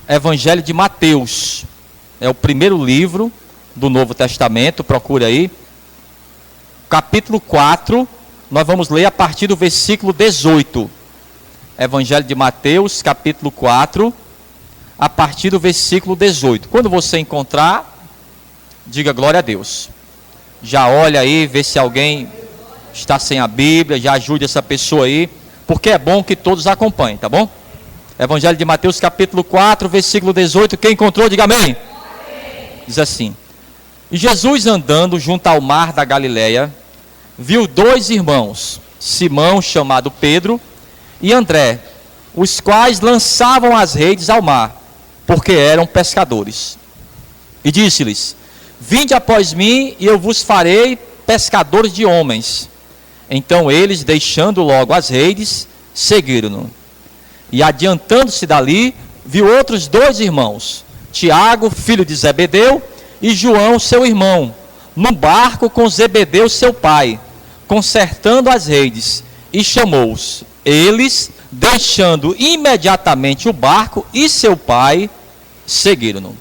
Evangelho de Mateus. É o primeiro livro do Novo Testamento, procure aí. Capítulo 4, nós vamos ler a partir do versículo 18. Evangelho de Mateus, capítulo 4, a partir do versículo 18. Quando você encontrar, diga glória a Deus. Já olha aí, vê se alguém está sem a Bíblia, já ajude essa pessoa aí, porque é bom que todos acompanhem, tá bom? Evangelho de Mateus, capítulo 4, versículo 18. Quem encontrou, diga amém. Diz assim: E Jesus, andando junto ao mar da Galileia, viu dois irmãos, Simão, chamado Pedro, e André, os quais lançavam as redes ao mar, porque eram pescadores. E disse-lhes: Vinde após mim, e eu vos farei pescadores de homens. Então eles, deixando logo as redes, seguiram-no. E adiantando-se dali, viu outros dois irmãos, Tiago, filho de Zebedeu, e João, seu irmão, num barco com Zebedeu, seu pai, consertando as redes, e chamou-os. Eles, deixando imediatamente o barco e seu pai, seguiram-no.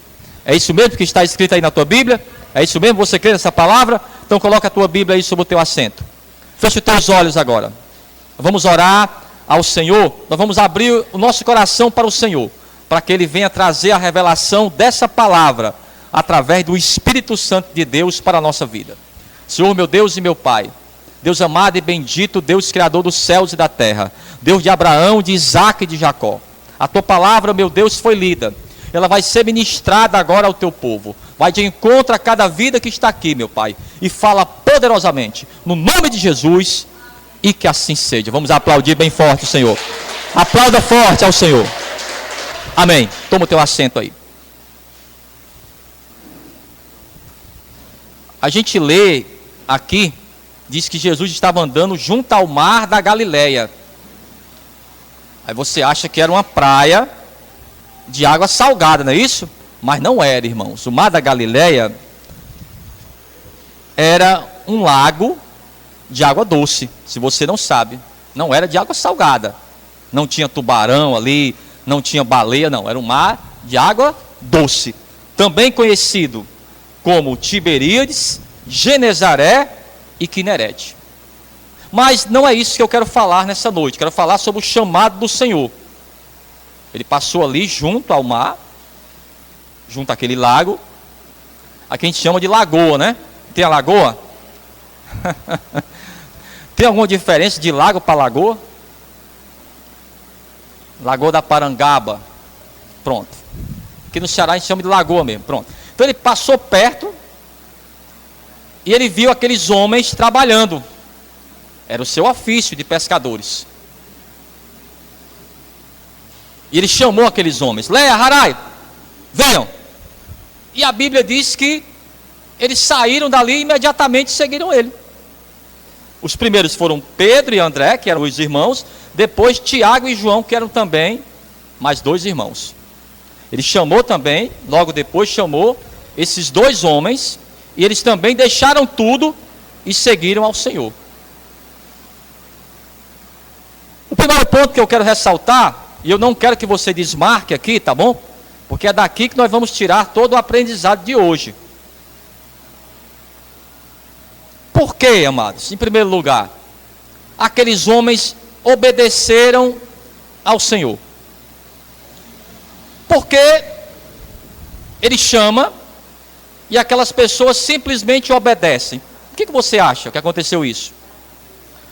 É isso mesmo que está escrito aí na tua Bíblia? É isso mesmo? Você crê nessa palavra? Então coloca a tua Bíblia aí sobre o teu assento. Feche os teus olhos agora. Vamos orar ao Senhor. Nós vamos abrir o nosso coração para o Senhor, para que Ele venha trazer a revelação dessa palavra, através do Espírito Santo de Deus para a nossa vida. Senhor, meu Deus e meu Pai, Deus amado e bendito, Deus criador dos céus e da terra, Deus de Abraão, de Isaque e de Jacó. A tua palavra, meu Deus, foi lida. Ela vai ser ministrada agora ao teu povo. Vai de encontro a cada vida que está aqui, meu Pai, e fala poderosamente, no nome de Jesus, e que assim seja. Vamos aplaudir bem forte o Senhor. Aplauda forte ao Senhor. Amém. Toma o teu assento aí. A gente lê aqui, diz que Jesus estava andando junto ao mar da Galileia. Aí você acha que era uma praia de água salgada, não é isso? Mas não era, irmãos. O mar da Galileia era um lago de água doce. Se você não sabe, não era de água salgada. Não tinha tubarão ali, não tinha baleia, não. Era um mar de água doce. Também conhecido como Tiberíades, Genezaré e Quinerete. Mas não é isso que eu quero falar nessa noite. Quero falar sobre o chamado do Senhor. Ele passou ali junto ao mar, junto àquele lago. Aqui a gente chama de lagoa, né? Tem a lagoa? Tem alguma diferença de lago para lagoa? Lagoa da Parangaba. Pronto. Aqui no Ceará a gente chama de lagoa mesmo. Pronto. Então ele passou perto e ele viu aqueles homens trabalhando. Era o seu ofício de pescadores. E ele chamou aqueles homens: Leia, Harai, venham. E a Bíblia diz que eles saíram dali e imediatamente seguiram ele. Os primeiros foram Pedro e André, que eram os irmãos. Depois Tiago e João, que eram também mais dois irmãos. Ele chamou também, logo depois chamou esses dois homens, e eles também deixaram tudo e seguiram ao Senhor. O primeiro ponto que eu quero ressaltar, e eu não quero que você desmarque aqui, tá bom? Porque é daqui que nós vamos tirar todo o aprendizado de hoje. Por quê, amados? Em primeiro lugar, aqueles homens obedeceram ao Senhor. Porque ele chama e aquelas pessoas simplesmente obedecem. Por que você acha que aconteceu isso?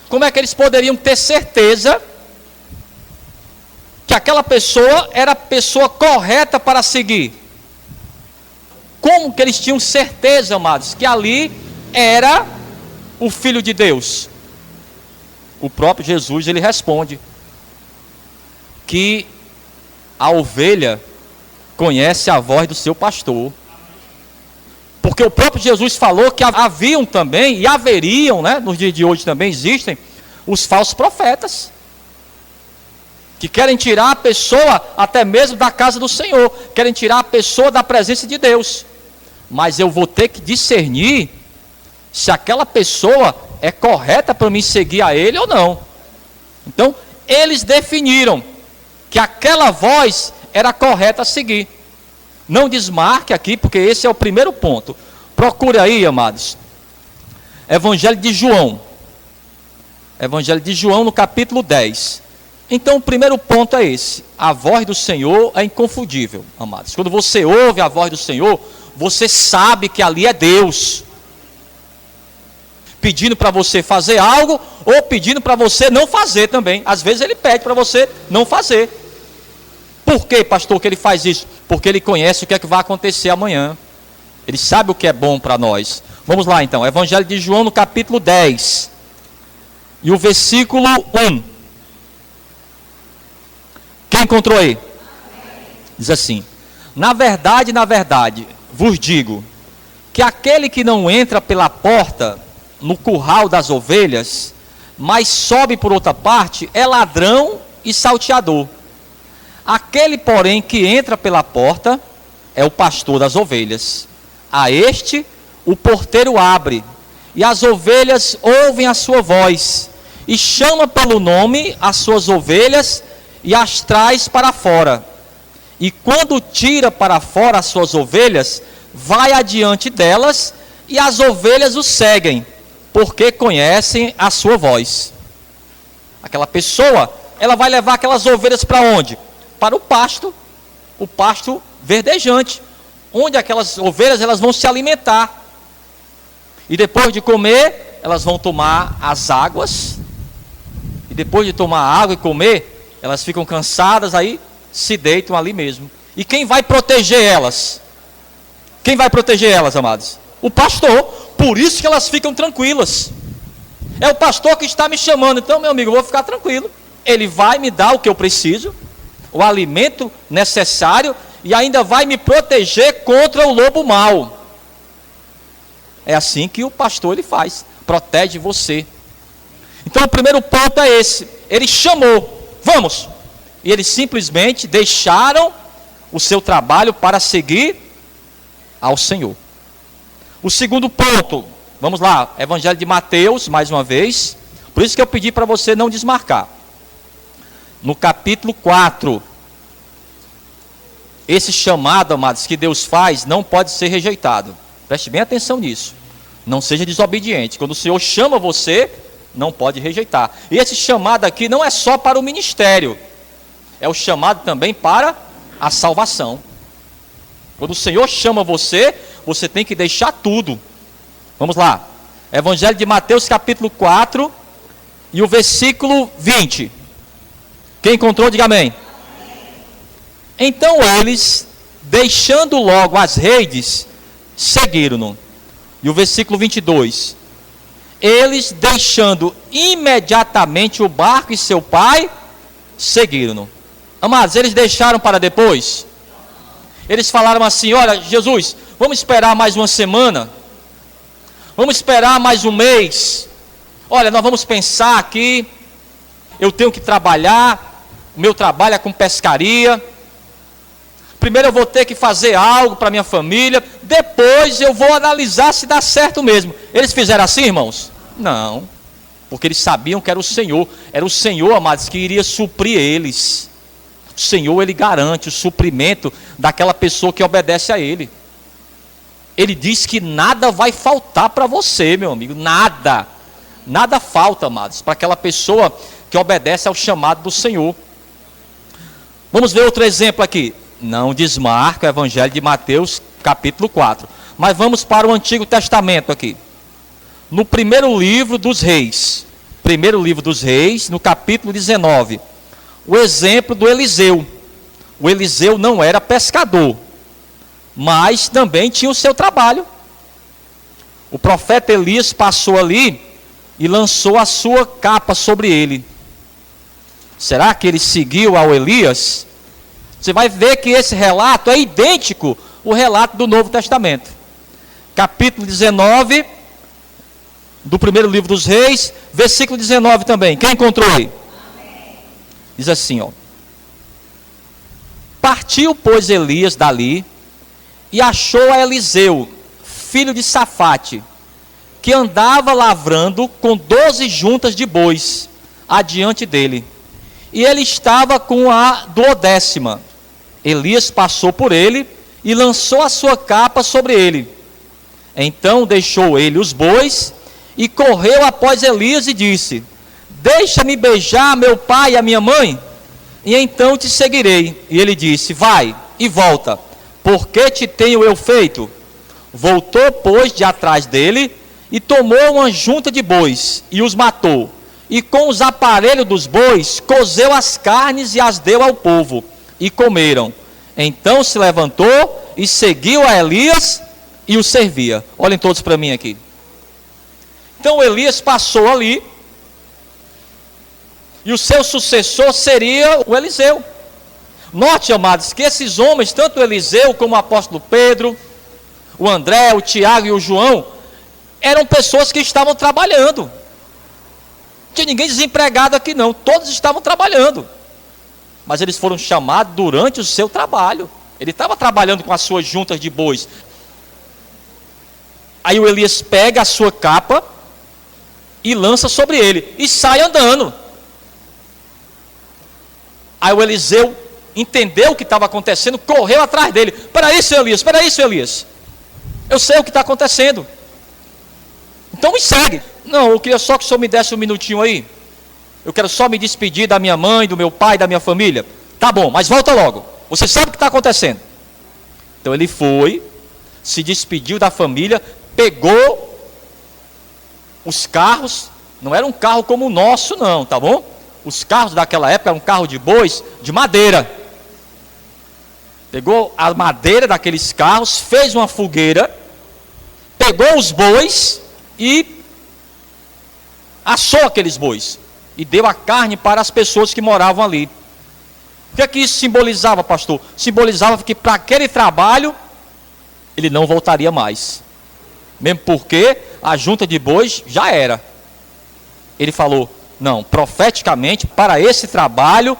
Como é que eles poderiam ter certeza que aquela pessoa era a pessoa correta para seguir? Como que eles tinham certeza, amados, que ali era o Filho de Deus? O próprio Jesus, ele responde que a ovelha conhece a voz do seu pastor. Porque o próprio Jesus falou que haviam também, e haveriam, né, nos dias de hoje também existem, os falsos profetas, que querem tirar a pessoa até mesmo da casa do Senhor, querem tirar a pessoa da presença de Deus. Mas eu vou ter que discernir se aquela pessoa é correta para mim seguir a ele ou não. Então, eles definiram que aquela voz era correta a seguir. Não desmarque aqui, porque esse é o primeiro ponto. Procure aí, amados, Evangelho de João. Evangelho de João, no capítulo 10. Então, o primeiro ponto é esse. A voz do Senhor é inconfundível, amados. Quando você ouve a voz do Senhor, você sabe que ali é Deus pedindo para você fazer algo, ou pedindo para você não fazer também. Às vezes ele pede para você não fazer. Por que, pastor, que ele faz isso? Porque ele conhece o que é que vai acontecer amanhã. Ele sabe o que é bom para nós. Vamos lá então, Evangelho de João no capítulo 10. E o versículo 1. Quem encontrou aí? Diz assim: na verdade, vos digo, que aquele que não entra pela porta no curral das ovelhas, mas sobe por outra parte, é ladrão e salteador. Aquele, porém, que entra pela porta, é o pastor das ovelhas. A este, o porteiro abre, e as ovelhas ouvem a sua voz, e chama pelo nome as suas ovelhas, e as traz para fora. E quando tira para fora as suas ovelhas, vai adiante delas, e as ovelhas o seguem, porque conhecem a sua voz. Aquela pessoa, ela vai levar aquelas ovelhas para onde? Para o pasto verdejante, onde aquelas ovelhas elas vão se alimentar. E depois de comer, elas vão tomar as águas. E depois de tomar a água e comer, elas ficam cansadas, aí se deitam ali mesmo. E quem vai proteger elas? Quem vai proteger elas, amados? O pastor. Por isso que elas ficam tranquilas. É o pastor que está me chamando. Então, meu amigo, eu vou ficar tranquilo. Ele vai me dar o que eu preciso, o alimento necessário, e ainda vai me proteger contra o lobo mau. É assim que o pastor ele faz, protege você. Então o primeiro ponto é esse. Ele chamou, vamos. E eles simplesmente deixaram o seu trabalho para seguir ao Senhor. O segundo ponto, vamos lá, Evangelho de Mateus, mais uma vez. Por isso que eu pedi para você não desmarcar. No capítulo 4, esse chamado, amados, que Deus faz, não pode ser rejeitado. Preste bem atenção nisso. Não seja desobediente. Quando o Senhor chama você, não pode rejeitar. E esse chamado aqui não é só para o ministério. É o chamado também para a salvação. Quando o Senhor chama você, você tem que deixar tudo. Vamos lá. Evangelho de Mateus, capítulo 4, e o versículo 20. Quem encontrou, diga amém. Então eles, deixando logo as redes, seguiram-no. E o versículo 22. Eles, deixando imediatamente o barco e seu pai, seguiram-no. Amados, eles deixaram para depois? Eles falaram assim: olha, Jesus, vamos esperar mais uma semana? Vamos esperar mais um mês? Olha, nós vamos pensar aqui, eu tenho que trabalhar, o meu trabalho é com pescaria. Primeiro eu vou ter que fazer algo para minha família, depois eu vou analisar se dá certo mesmo. Eles fizeram assim, irmãos? Não, porque eles sabiam que era o Senhor, amados, que iria suprir eles. O Senhor, ele garante o suprimento daquela pessoa que obedece a ele. Ele diz que nada vai faltar para você, meu amigo, nada falta, amados, para aquela pessoa que obedece ao chamado do Senhor. Vamos ver outro exemplo aqui. Não desmarca o Evangelho de Mateus, capítulo 4. Mas vamos para o Antigo Testamento aqui. No primeiro livro dos Reis. Primeiro livro dos Reis, no capítulo 19. O exemplo do Eliseu. O Eliseu não era pescador, mas também tinha o seu trabalho. O profeta Elias passou ali e lançou a sua capa sobre ele. Será que ele seguiu ao Elias? Você vai ver que esse relato é idêntico ao relato do Novo Testamento. Capítulo 19, do primeiro livro dos Reis, versículo 19 também. Quem encontrou aí? Amém. Diz assim, ó. Partiu, pois, Elias dali e achou a Eliseu, filho de Safate, que andava lavrando com 12 juntas de bois adiante dele. E ele estava com a 12ª. Elias passou por ele e lançou a sua capa sobre ele. Então deixou ele os bois e correu após Elias e disse: deixa-me beijar meu pai e a minha mãe, e então te seguirei. E ele disse: vai e volta, porque te tenho eu feito? Voltou, pois, de atrás dele, e tomou uma junta de bois, e os matou. E com os aparelhos dos bois, cozeu as carnes e as deu ao povo, e comeram. Então se levantou e seguiu a Elias e o servia. Olhem todos para mim aqui. Então Elias passou ali, e o seu sucessor seria o Eliseu. Note, amados, que esses homens, tanto o Eliseu como o apóstolo Pedro, o André, o Tiago e o João, eram pessoas que estavam trabalhando. Não tinha ninguém desempregado aqui não, todos estavam trabalhando. Mas eles foram chamados durante o seu trabalho. Ele estava trabalhando com as suas juntas de bois. Aí o Elias pega a sua capa e lança sobre ele, e sai andando. Aí o Eliseu entendeu o que estava acontecendo, correu atrás dele. Espera aí, seu Elias, eu sei o que está acontecendo, então me segue. Não, eu queria só que o senhor me desse um minutinho aí, eu quero só me despedir da minha mãe, do meu pai, da minha família. Tá bom, mas volta logo, você sabe o que está acontecendo. Então ele foi, se despediu da família, pegou os carros, não era um carro como o nosso não, tá bom? Os carros daquela época eram um carro de bois de madeira. Pegou a madeira daqueles carros, fez uma fogueira, pegou os bois e assou aqueles bois. E deu a carne para as pessoas que moravam ali. O que é que isso simbolizava, pastor? Simbolizava que para aquele trabalho, ele não voltaria mais. Mesmo porque a junta de bois já era. Ele falou: não, profeticamente, para esse trabalho,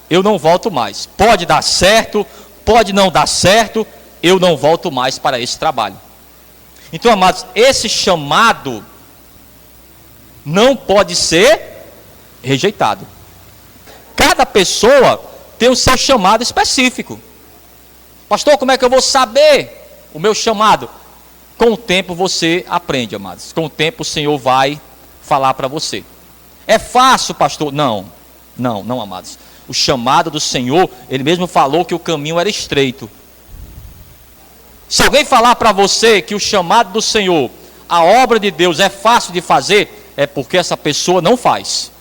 eu não volto mais. Pode dar certo, pode não dar certo, eu não volto mais para esse trabalho. Então, amados, esse chamado não pode ser rejeitado. Cada pessoa tem o seu chamado específico. Pastor, como é que eu vou saber o meu chamado? Com o tempo você aprende, amados. Com o tempo o Senhor vai falar para você. É fácil, pastor? Não, amados. O chamado do Senhor, Ele mesmo falou que o caminho era estreito. Se alguém falar para você que o chamado do Senhor, a obra de Deus é fácil de fazer, é porque essa pessoa não faz.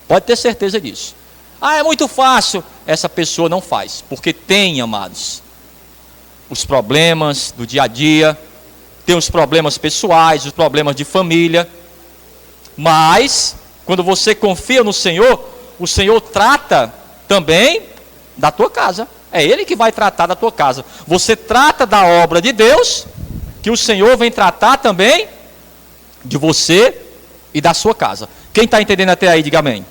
Pode ter certeza disso. Ah, é muito fácil. Essa pessoa não faz, porque tem, amados, os problemas do dia a dia, tem os problemas pessoais, os problemas de família. Mas quando você confia no Senhor, o Senhor trata também da tua casa. É Ele que vai tratar da tua casa. Você trata da obra de Deus, que o Senhor vem tratar também de você e da sua casa. Quem está entendendo até aí, diga amém.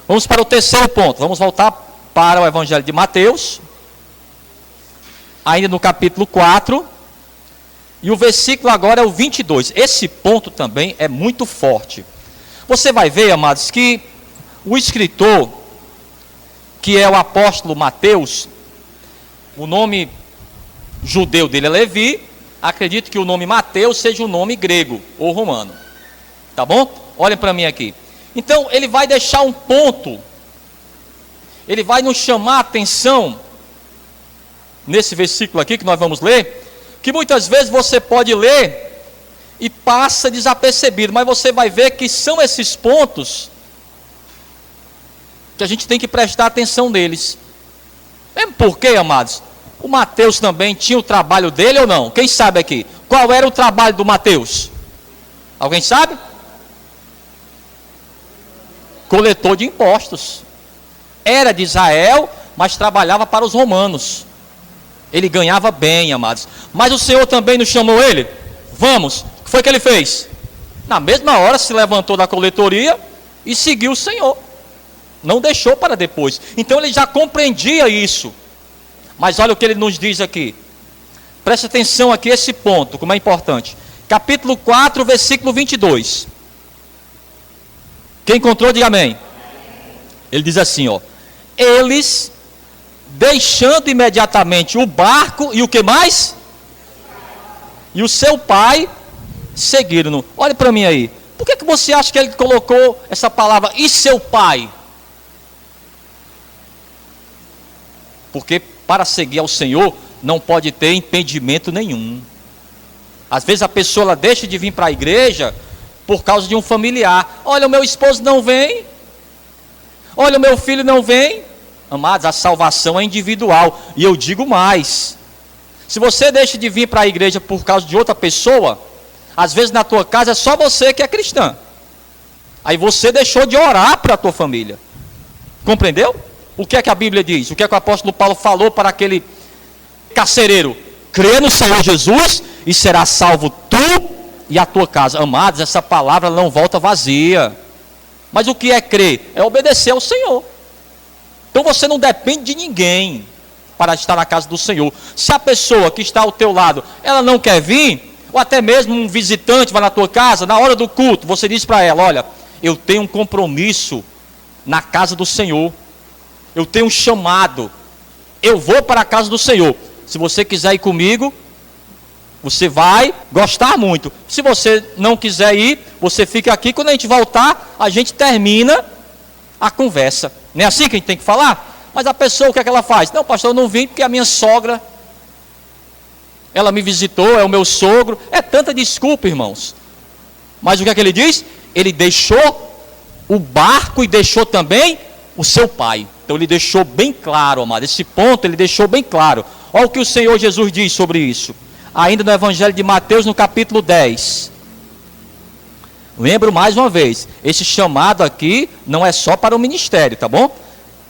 Vamos para o terceiro ponto. Vamos voltar para o Evangelho de Mateus, ainda no capítulo 4. E o versículo agora é o 22. Esse ponto também é muito forte. Você vai ver, amados, que o escritor, que é o apóstolo Mateus, o nome judeu dele é Levi, acredito que o nome Mateus seja um nome grego ou romano. Tá bom? Olhem para mim aqui. Então, ele vai deixar um ponto, ele vai nos chamar a atenção, nesse versículo aqui que nós vamos ler, que muitas vezes você pode ler e passa desapercebido, mas você vai ver que são esses pontos que a gente tem que prestar atenção neles. Mesmo porque, amados, o Mateus também tinha o trabalho dele ou não? Quem sabe aqui? Qual era o trabalho do Mateus? Alguém sabe? Coletor de impostos. Era de Israel, mas trabalhava para os romanos. Ele ganhava bem, amados. Mas o Senhor também nos chamou ele. Vamos. O que foi que ele fez? Na mesma hora se levantou da coletoria e seguiu o Senhor. Não deixou para depois. Então ele já compreendia isso. Mas olha o que ele nos diz aqui. Preste atenção aqui esse ponto, como é importante. Capítulo 4, versículo 22. Quem encontrou, diga amém. Ele diz assim, ó: eles deixando imediatamente o barco e o que mais? E o seu pai seguiram-no. Olha para mim aí. Por que você acha que ele colocou essa palavra, e seu pai? Porque para seguir ao Senhor, não pode ter impedimento nenhum. Às vezes a pessoa ela deixa de vir para a igreja por causa de um familiar. Olha, o meu esposo não vem. Olha, o meu filho não vem. Amados, a salvação é individual. E eu digo mais. Se você deixa de vir para a igreja por causa de outra pessoa, às vezes na tua casa é só você que é cristã. Aí você deixou de orar para a tua família. Compreendeu? O que é que a Bíblia diz? O que é que o apóstolo Paulo falou para aquele carcereiro? Crê no Senhor Jesus e será salvo tu e a tua casa. Amados, essa palavra não volta vazia. Mas o que é crer? É obedecer ao Senhor. Então você não depende de ninguém para estar na casa do Senhor. Se a pessoa que está ao teu lado, ela não quer vir, ou até mesmo um visitante vai na tua casa, na hora do culto, você diz para ela, olha, eu tenho um compromisso na casa do Senhor. Eu tenho um chamado. Eu vou para a casa do Senhor. Se você quiser ir comigo, você vai gostar muito. Se você não quiser ir, você fica aqui. Quando a gente voltar, a gente termina a conversa. Não é assim que a gente tem que falar? Mas a pessoa, o que é que ela faz? Não, pastor, eu não vim porque a minha sogra, ela me visitou, é o meu sogro. É tanta desculpa, irmãos. Mas o que é que ele diz? Ele deixou o barco e deixou também o seu pai. Então ele deixou bem claro, amado. Esse ponto ele deixou bem claro. Olha o que o Senhor Jesus diz sobre isso. Ainda no Evangelho de Mateus, no capítulo 10. Lembro mais uma vez, esse chamado aqui não é só para o ministério, tá bom?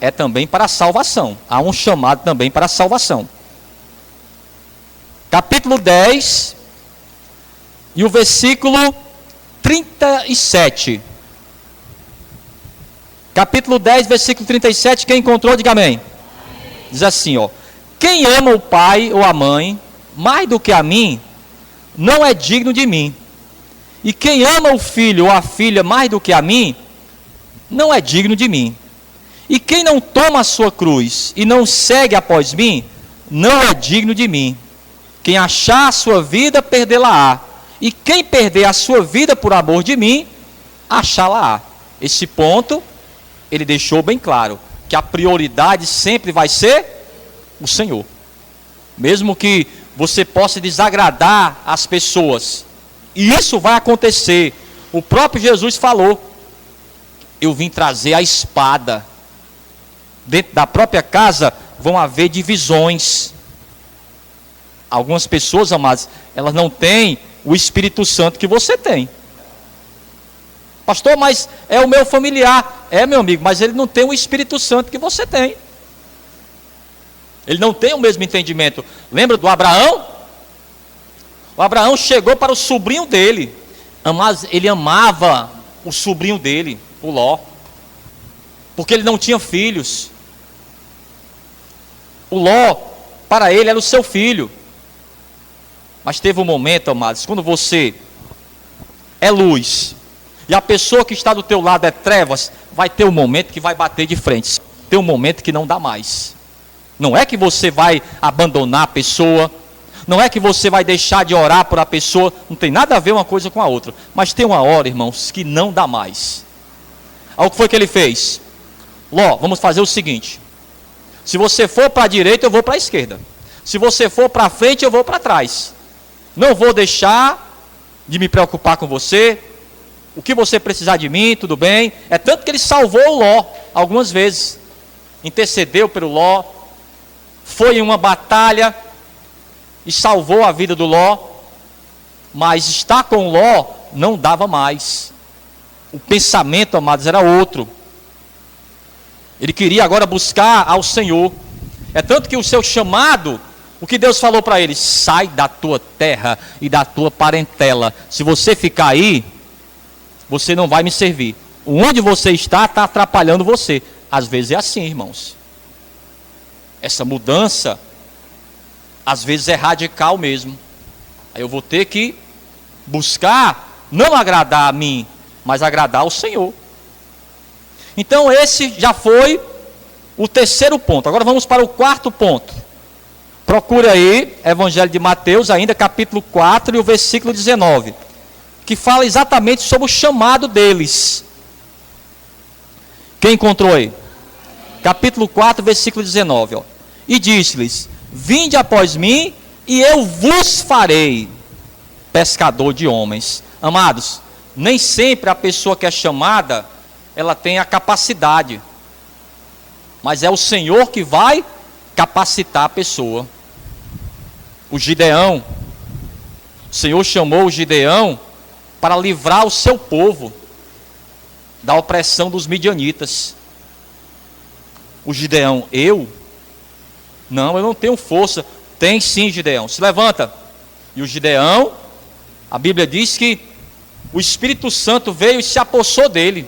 É também para a salvação. Há um chamado também para a salvação. Capítulo 10 e o versículo 37. Capítulo 10, versículo 37, quem encontrou, diga amém. Diz assim, ó: quem ama o pai ou a mãe mais do que a mim, não é digno de mim. E quem ama o filho ou a filha mais do que a mim, não é digno de mim. E quem não toma a sua cruz e não segue após mim, não é digno de mim. Quem achar a sua vida, perdê-la-á. E quem perder a sua vida por amor de mim, achá-la-á. Esse ponto, ele deixou bem claro, que a prioridade sempre vai ser o Senhor. Mesmo que você possa desagradar as pessoas, e isso vai acontecer. O próprio Jesus falou, eu vim trazer a espada. Dentro da própria casa vão haver divisões. Algumas pessoas, amados, elas não têm o Espírito Santo que você tem. Pastor, mas é o meu familiar. É, meu amigo, mas ele não tem o Espírito Santo que você tem. Ele não tem o mesmo entendimento. Lembra do Abraão? O Abraão chegou para o sobrinho dele. Ele amava o sobrinho dele, o Ló. Porque ele não tinha filhos. O Ló, para ele, era o seu filho. Mas teve um momento, amados, quando você é luz e a pessoa que está do teu lado é trevas, vai ter um momento que vai bater de frente. Tem um momento que não dá mais. Não é que você vai abandonar a pessoa, não é que você vai deixar de orar por a pessoa, não tem nada a ver uma coisa com a outra. Mas tem uma hora, irmãos, que não dá mais. Olha o que foi que ele fez. Ló, vamos fazer o seguinte. Se você for para a direita, eu vou para a esquerda. Se você for para frente, eu vou para trás. Não vou deixar de me preocupar com você. O que você precisar de mim, tudo bem. É tanto que ele salvou o Ló algumas vezes. Intercedeu pelo Ló. Foi em uma batalha e salvou a vida do Ló. Mas estar com o Ló não dava mais. O pensamento, amados, era outro. Ele queria agora buscar ao Senhor. É tanto que o seu chamado, o que Deus falou para ele: sai da tua terra e da tua parentela. Se você ficar aí, você não vai me servir. Onde você está atrapalhando você. Às vezes é assim, irmãos. Essa mudança, às vezes é radical mesmo. Aí eu vou ter que buscar, não agradar a mim, mas agradar ao Senhor. Então esse já foi o terceiro ponto. Agora vamos para o quarto ponto. Procure aí, Evangelho de Mateus, ainda capítulo 4 e o versículo 19, que fala exatamente sobre o chamado deles. Quem encontrou aí? Capítulo 4, versículo 19. Ó. E disse-lhes: vinde após mim, e eu vos farei pescador de homens. Amados, nem sempre a pessoa que é chamada, ela tem a capacidade. Mas é o Senhor que vai capacitar a pessoa. O Gideão, o Senhor chamou o Gideão para livrar o seu povo da opressão dos midianitas. O Gideão, eu não tenho força. Tem sim, Gideão, se levanta. E o Gideão, a Bíblia diz que o Espírito Santo veio e se apossou dele,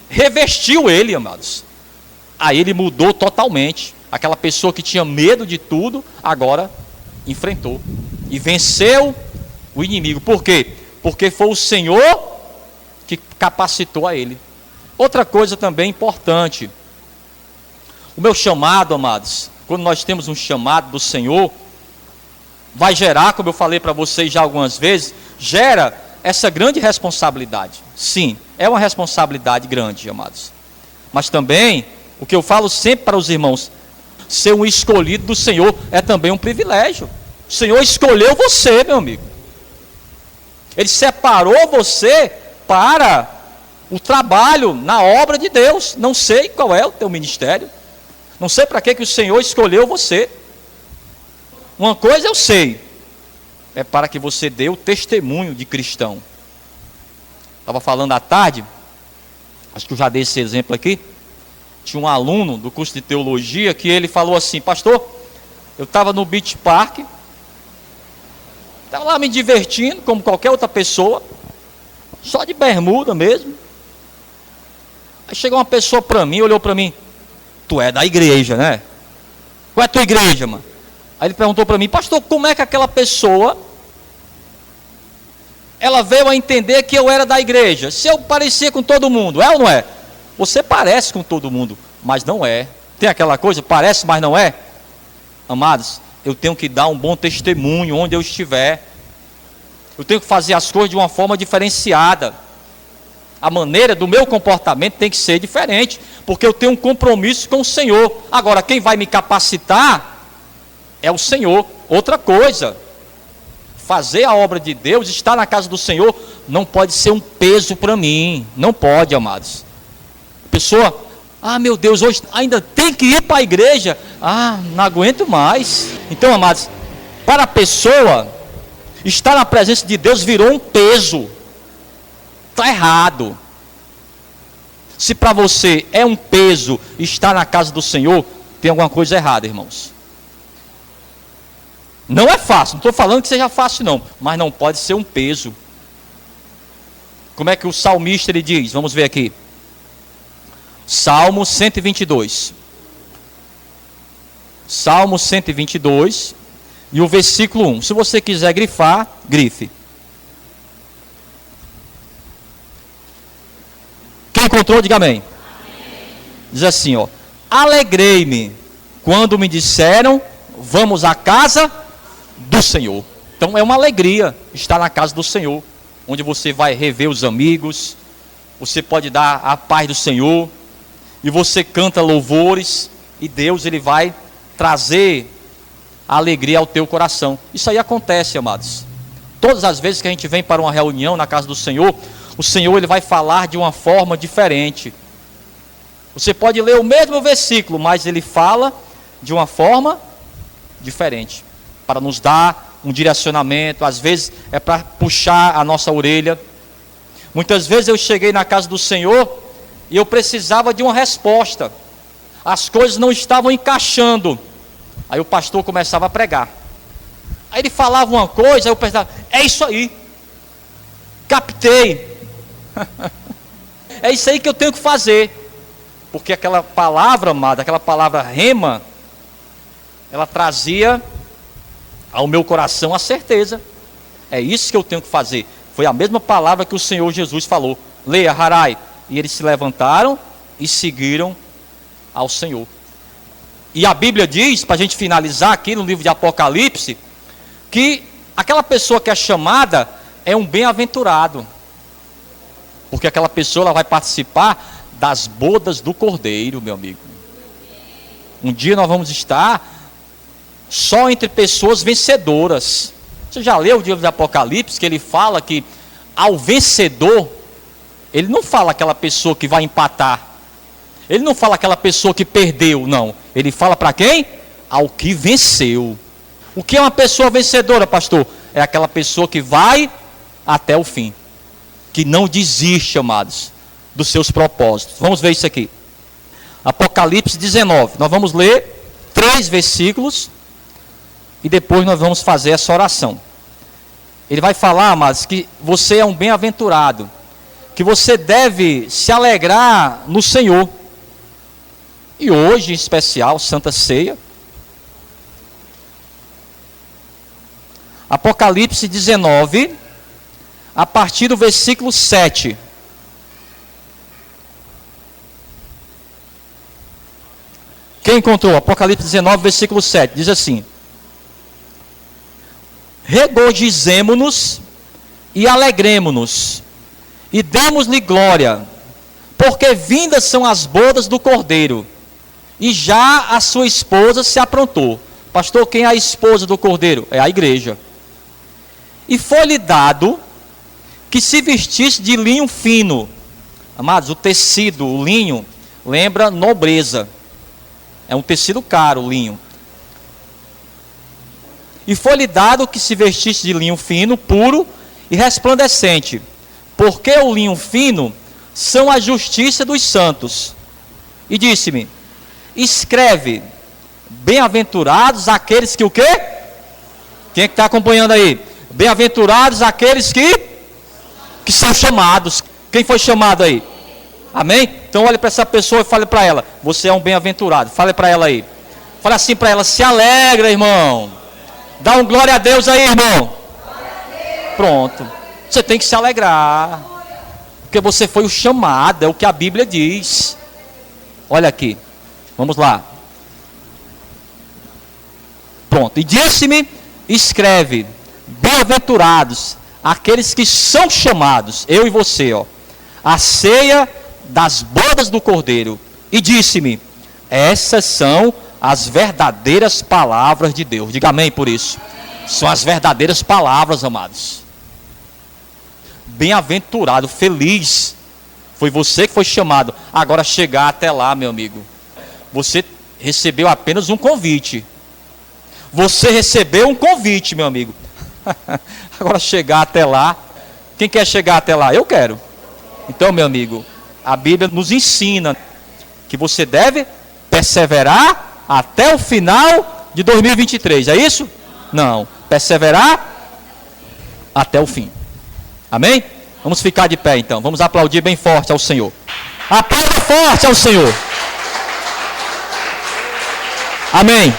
revestiu ele, amados. Aí ele mudou totalmente. Aquela pessoa que tinha medo de tudo, agora enfrentou e venceu o inimigo. Por quê? Porque foi o Senhor que capacitou a ele. Outra coisa também importante, o meu chamado, amados, quando nós temos um chamado do Senhor, vai gerar, como eu falei para vocês já algumas vezes, gera essa grande responsabilidade. Sim, é uma responsabilidade grande, amados. Mas também, o que eu falo sempre para os irmãos, ser um escolhido do Senhor é também um privilégio. O Senhor escolheu você, meu amigo. Ele separou você para o trabalho na obra de Deus. Não sei qual é o teu ministério. Não sei para que o Senhor escolheu você. Uma coisa eu sei, é para que você dê o testemunho de cristão. Estava falando à tarde, acho que eu já dei esse exemplo aqui. Tinha um aluno do curso de teologia que ele falou assim: pastor, eu estava no Beach Park, estava lá me divertindo como qualquer outra pessoa, só de bermuda mesmo. Aí chegou uma pessoa para mim, olhou para mim: tu é da igreja, né? Qual é a tua igreja, mano? Aí ele perguntou para mim: pastor, como é que aquela pessoa, ela veio a entender que eu era da igreja? Se eu parecia com todo mundo, é ou não é? Você parece com todo mundo, mas não é. Tem aquela coisa, parece, mas não é? Amados, eu tenho que dar um bom testemunho onde eu estiver. Eu tenho que fazer as coisas de uma forma diferenciada. A maneira do meu comportamento tem que ser diferente, porque eu tenho um compromisso com o Senhor. Agora, quem vai me capacitar é o Senhor. Outra coisa, fazer a obra de Deus, estar na casa do Senhor, não pode ser um peso para mim. Não pode, amados. Pessoa, meu Deus, hoje ainda tem que ir para a igreja. Não aguento mais. Então, amados, para a pessoa, estar na presença de Deus virou um peso. Está errado. Se para você é um peso estar na casa do Senhor, tem alguma coisa errada, irmãos. Não é fácil, não estou falando que seja fácil não, mas não pode ser um peso. Como é que o salmista ele diz? Vamos ver aqui. Salmo 122. Salmo 122 e o versículo 1. Se você quiser grifar, grife. Quem encontrou, diga amém. Diz assim, ó: alegrei-me quando me disseram, vamos à casa do Senhor. Então é uma alegria estar na casa do Senhor, onde você vai rever os amigos, você pode dar a paz do Senhor, e você canta louvores, e Deus ele vai trazer a alegria ao teu coração. Isso aí acontece, amados. Todas as vezes que a gente vem para uma reunião na casa do Senhor, o Senhor ele vai falar de uma forma diferente. Você pode ler o mesmo versículo, mas ele fala de uma forma diferente, para nos dar um direcionamento. Às vezes é para puxar a nossa orelha. Muitas vezes eu cheguei na casa do Senhor e eu precisava de uma resposta. As coisas não estavam encaixando. Aí o pastor começava a pregar. Aí ele falava uma coisa, aí eu pensava, é isso aí. Captei. É isso aí que eu tenho que fazer. Porque aquela palavra, amada, aquela palavra rema, ela trazia ao meu coração a certeza. É isso que eu tenho que fazer. Foi a mesma palavra que o Senhor Jesus falou. Leia, Harai. E eles se levantaram e seguiram ao Senhor. E a Bíblia diz, para a gente finalizar aqui no livro de Apocalipse, que aquela pessoa que é chamada é um bem-aventurado. Porque aquela pessoa ela vai participar das bodas do Cordeiro, meu amigo. Um dia nós vamos estar só entre pessoas vencedoras. Você já leu o livro de Apocalipse, que ele fala que ao vencedor, ele não fala aquela pessoa que vai empatar. Ele não fala aquela pessoa que perdeu, não. Ele fala para quem? Ao que venceu. O que é uma pessoa vencedora, pastor? É aquela pessoa que vai até o fim. Que não desiste, amados, dos seus propósitos. Vamos ver isso aqui. Apocalipse 19. Nós vamos ler 3 versículos. E depois nós vamos fazer essa oração. Ele vai falar, amados, que você é um bem-aventurado. Que você deve se alegrar no Senhor. E hoje, em especial, Santa Ceia. Apocalipse 19, a partir do versículo 7. Quem encontrou? Apocalipse 19, versículo 7. Diz assim: regozijemo-nos e alegremo-nos, e demos-lhe glória, porque vindas são as bodas do Cordeiro, e já a sua esposa se aprontou. Pastor, quem é a esposa do Cordeiro? É a igreja. E foi-lhe dado que se vestisse de linho fino. Amados, o tecido, o linho, lembra nobreza. É um tecido caro, o linho. E foi-lhe dado que se vestisse de linho fino, puro e resplandecente. Porque o linho fino são a justiça dos santos. E disse-me: escreve, bem-aventurados aqueles que o quê? Quem é que está acompanhando aí? Bem-aventurados aqueles que são chamados. Quem foi chamado aí? Amém? Então olhe para essa pessoa e fale para ela: você é um bem-aventurado. Fale para ela aí. Fale assim para ela: se alegra, irmão. Dá um glória a Deus aí, irmão. Pronto. Você tem que se alegrar. Porque você foi o chamado, é o que a Bíblia diz. Olha aqui. Vamos lá. Pronto. E disse-me: escreve, bem-aventurados aqueles que são chamados, eu e você, ó, a ceia das bodas do Cordeiro. E disse-me: essas são as verdadeiras palavras de Deus. Diga amém por isso. São as verdadeiras palavras, amados. Bem-aventurado, feliz. Foi você que foi chamado. Agora chegar até lá, meu amigo. Você recebeu apenas um convite. Você recebeu um convite, meu amigo. Agora chegar até lá. Quem quer chegar até lá? Eu quero. Então, meu amigo, a Bíblia nos ensina que você deve perseverar até o final de 2023. É isso? Não. Perseverar até o fim. Amém? Vamos ficar de pé então. Vamos aplaudir bem forte ao Senhor. Aplauda forte ao Senhor. Amém.